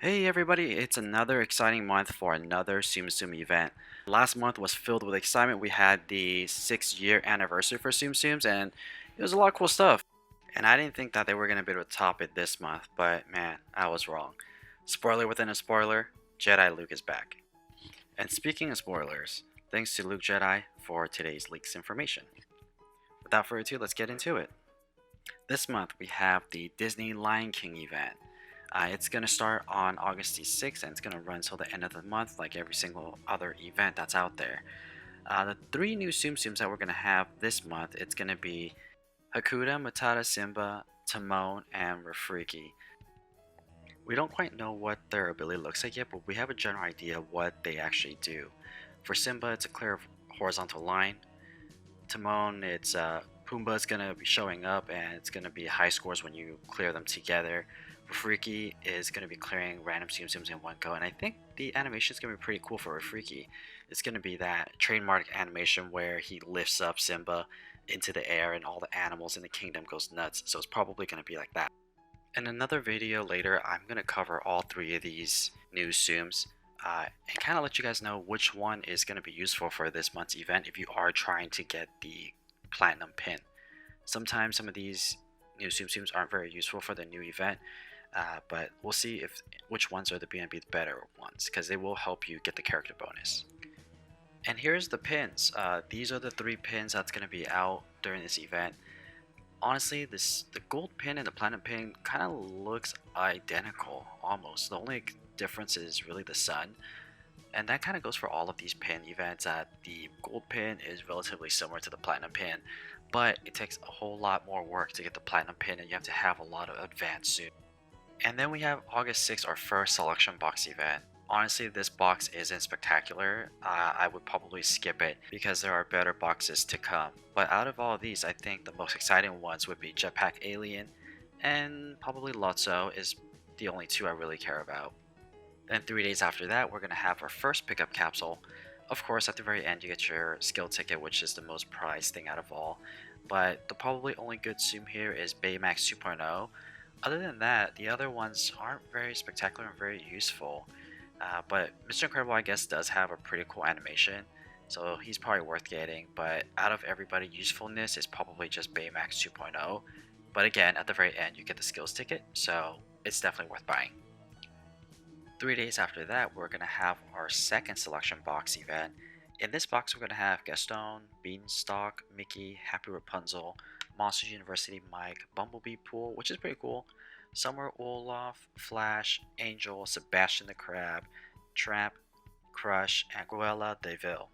Hey everybody, it's another exciting month for another Tsum Tsum event. Last month was filled with excitement. We had the 6-year anniversary for Tsum Tsums and it was a lot of cool stuff. And I didn't think that they were going to be able to top it this month, but man, I was wrong. Spoiler within a spoiler, Jedi Luke is back. And speaking of spoilers, thanks to Luke Jedi for today's leaks information. Without further ado, let's get into it. This month we have the Disney Lion King event. It's going to start on August the 6th and it's going to run till the end of the month, like every single other event that's out there. The three new Tsum Tsums that we're going to have this month, it's going to be Hakuda, Matata, Simba, Timon, and Rafiki. We don't quite know what their ability looks like yet, but we have a general idea of what they actually do. For Simba, it's a clear horizontal line. Timon, it's Pumbaa's gonna be showing up, and it's gonna be high scores when you clear them together. Rafiki is gonna be clearing random Tsum Tsums in one go, and I think the animation is gonna be pretty cool for Rafiki. It's gonna be that trademark animation where he lifts up Simba into the air, and all the animals in the kingdom goes nuts. So it's probably gonna be like that. In another video later, I'm gonna cover all three of these new Tsums. And kind of let you guys know which one is going to be useful for this month's event if you are trying to get the platinum pin. Sometimes some of these new Tsum Tsums aren't very useful for the new event, but we'll see if which ones are going to be the better ones because they will help you get the character bonus. And here's the pins. These are the three pins that's going to be out during this event. Honestly, the gold pin and the platinum pin kind of looks identical almost. The only difference is really the sun. And that kind of goes for all of these pin events. The gold pin is relatively similar to the platinum pin, but it takes a whole lot more work to get the platinum pin and you have to have a lot of advanced suit. And then we have August 6th, our first selection box event. Honestly, this box isn't spectacular. I would probably skip it because there are better boxes to come. But out of all of these, I think the most exciting ones would be Jetpack Alien and probably Lotso is the only two I really care about. Then 3 days after that, we're going to have our first pickup capsule. Of course, at the very end, you get your skill ticket, which is the most prized thing out of all. But the probably only good Tsum here is Baymax 2.0. Other than that, the other ones aren't very spectacular and very useful. But Mr. Incredible, I guess, does have a pretty cool animation, so he's probably worth getting. But out of everybody, usefulness is probably just Baymax 2.0. But again, at the very end, you get the skills ticket, so it's definitely worth buying. 3 days after that, we're going to have our second selection box event. In this box, we're going to have Gaston, Beanstalk, Mickey, Happy Rapunzel, Monsters University Mike, Bumblebee Pool, which is pretty cool, Summer Olaf, Flash, Angel, Sebastian the Crab, Tramp, Crush, and Cruella de Vil.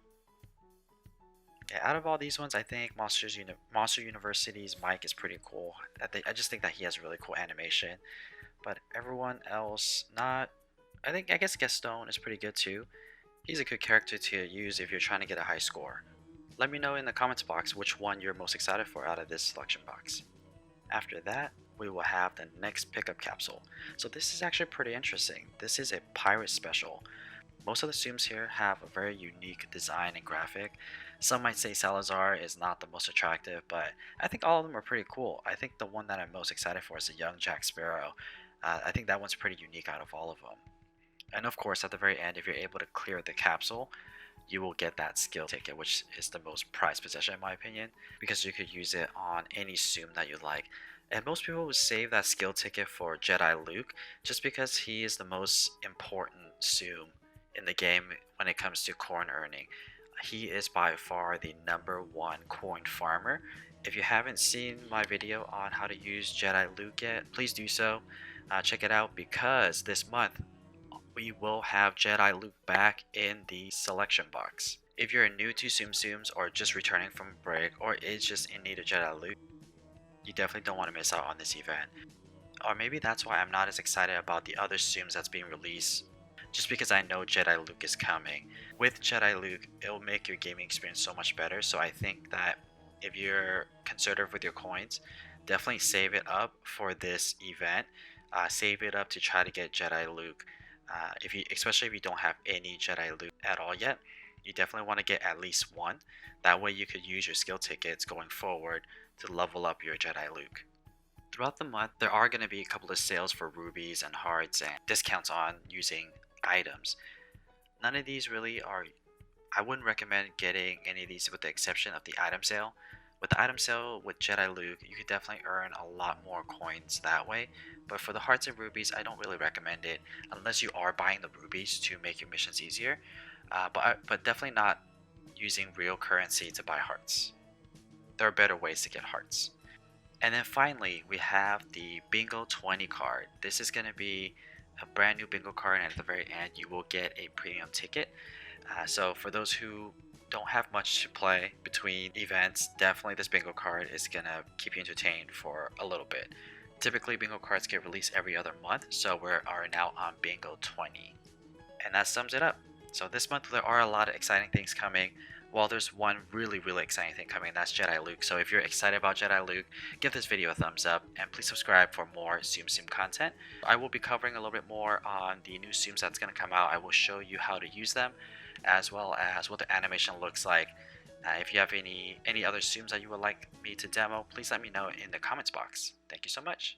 Yeah, out of all these ones, I think Monster University's Mike is pretty cool. I just think that he has really cool animation. But everyone else, not. I guess Gaston is pretty good too. He's a good character to use if you're trying to get a high score. Let me know in the comments box which one you're most excited for out of this selection box. After that, we will have the next pickup capsule. So this is actually pretty interesting. This is a pirate special. Most of the Tsums here have a very unique design and graphic. Some might say Salazar is not the most attractive, but I think all of them are pretty cool. I think the one that I'm most excited for is the young Jack Sparrow. I think that one's pretty unique out of all of them. And of course, at the very end, if you're able to clear the capsule, you will get that skill ticket, which is the most prized possession in my opinion, because you could use it on any Tsum that you like. And most people would save that skill ticket for Jedi Luke, just because he is the most important Tsum in the game when it comes to coin earning. He is by far the #1 coin farmer. If you haven't seen my video on how to use Jedi Luke yet, please do so. Check it out because this month we will have Jedi Luke back in the selection box. If you're new to Tsum Tsums or just returning from a break or is just in need of Jedi Luke, you definitely don't want to miss out on this event. Or maybe that's why I'm not as excited about the other Tsums that's being released, just because I know Jedi Luke is coming. With Jedi Luke, it will make your gaming experience so much better, so I think that if you're conservative with your coins, definitely save it up for this event. Save it up to try to get Jedi Luke. Especially if you don't have any Jedi Luke at all yet, you definitely want to get at least one. That way you could use your skill tickets going forward to level up your Jedi Luke. Throughout the month, there are going to be a couple of sales for rubies and hearts and discounts on using items. None of these really are, I wouldn't recommend getting any of these with the exception of the item sale. With the item sale with Jedi Luke, you could definitely earn a lot more coins that way. But for the hearts and rubies, I don't really recommend it unless you are buying the rubies to make your missions easier. But definitely not using real currency to buy hearts. There are better ways to get hearts. And then finally, we have the Bingo 20 card. This is going to be a brand new bingo card, and at the very end, you will get a premium ticket. So for those who don't have much to play between events, definitely this bingo card is going to keep you entertained for a little bit. Typically, bingo cards get released every other month, so we are now on Bingo 20. And that sums it up. So this month, there are a lot of exciting things coming. Well, there's one really exciting thing coming, and that's Jedi Luke. So if you're excited about Jedi Luke, give this video a thumbs up, and please subscribe for more Tsum Tsum content. I will be covering a little bit more on the new Tsums that's going to come out. I will show you how to use them, as well as what the animation looks like. If you have any other Tsums that you would like me to demo, please let me know in the comments box. Thank you so much.